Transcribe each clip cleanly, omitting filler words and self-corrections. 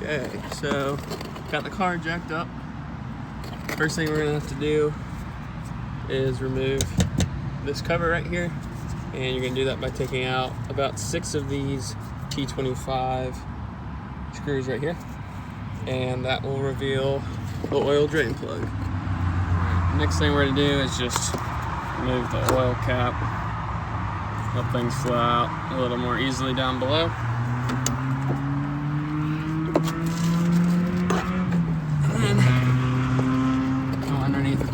Okay, so got the car jacked up. First thing we're gonna have to do is remove this cover right here, and you're gonna do that by taking out about 6 of these T25 screws right here, and that will reveal the oil drain plug. Right, next thing we're gonna do is just remove the oil cap, let things flow out a little more easily down below.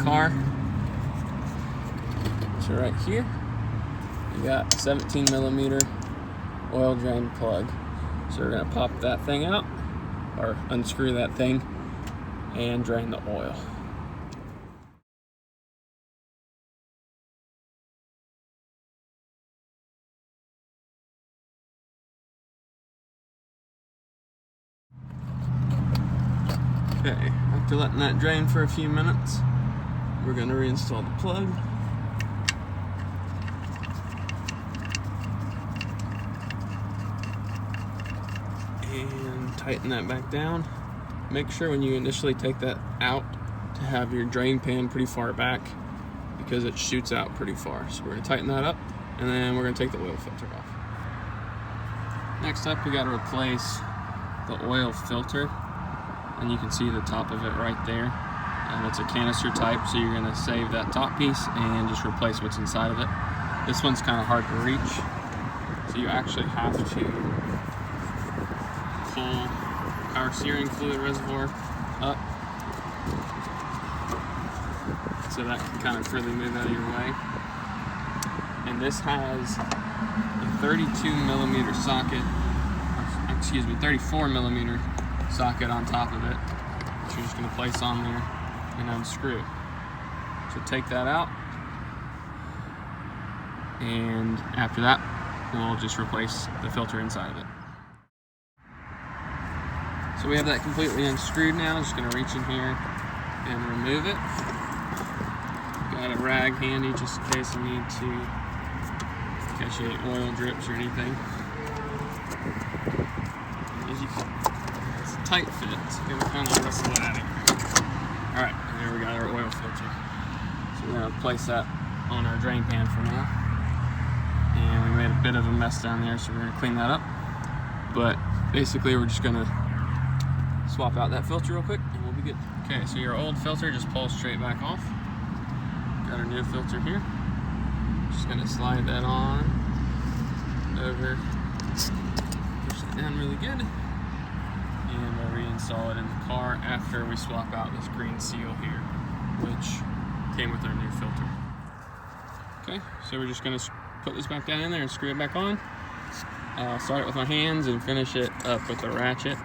Car. So right here, you got a 17mm oil drain plug. So we're gonna pop that thing out, or unscrew that thing, and drain the oil. Okay, after letting that drain for a few minutes, we're going to reinstall the plug. And tighten that back down. Make sure when you initially take that out to have your drain pan pretty far back, because it shoots out pretty far. So we're going to tighten that up, and then we're going to take the oil filter off. Next up, we got to replace the oil filter, and you can see the top of it right there. And it's a canister type, so you're gonna save that top piece and just replace what's inside of it. This one's kind of hard to reach, so you actually have to pull power steering fluid reservoir up, so that can kind of freely move out of your way. And this has a 32mm socket, excuse me, 34mm socket on top of it, which you're just gonna place on there and unscrew. So take that out, and after that we'll just replace the filter inside of it. So we have that completely unscrewed now. I'm just going to reach in here and remove it. Got a rag handy just in case I need to catch any oil drips or anything. As you can, it's a tight fit, so you're going to kind of wrestle it out of here. Alright, there we got our oil filter. So we're going to place that on our drain pan for now. And we made a bit of a mess down there, so we're going to clean that up. But basically we're just going to swap out that filter real quick and we'll be good. Okay, so your old filter just pulls straight back off. Got our new filter here. Just going to slide that on over, push it down really good. And we'll reinstall it in the car after we swap out this green seal here, which came with our new filter. Okay, so we're just going to put this back down in there and screw it back on. I'll start it with my hands and finish it up with the ratchet.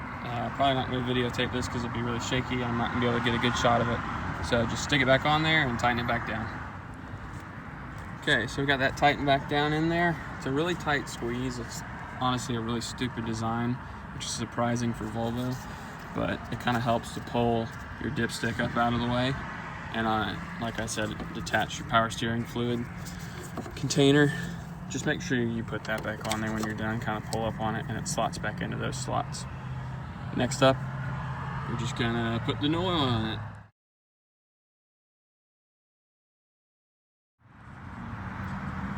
Probably not going to videotape this because it'll be really shaky and I'm not going to be able to get a good shot of it. So just stick it back on there and tighten it back down. Okay, so we got that tightened back down in there. It's a really tight squeeze. It's honestly a really stupid design, which is surprising for Volvo, but it kind of helps to pull your dipstick up out of the way. And like I said, detach your power steering fluid container. Just make sure you put that back on there when you're done, kind of pull up on it and it slots back into those slots. Next up, we're just gonna put the oil on it.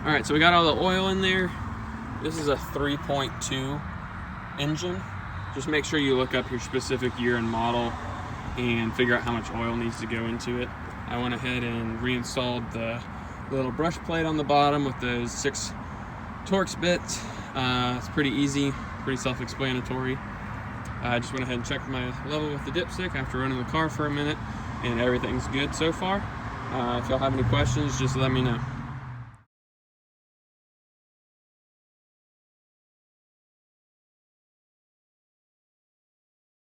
All right, so we got all the oil in there. This is a 3.2 engine. Just make sure you look up your specific year and model and figure out how much oil needs to go into it. I went ahead and reinstalled the little brush plate on the bottom with those 6 Torx bits. It's pretty easy, pretty self-explanatory. I just went ahead and checked my level with the dipstick after running the car for a minute, and everything's good so far. If y'all have any questions, just let me know.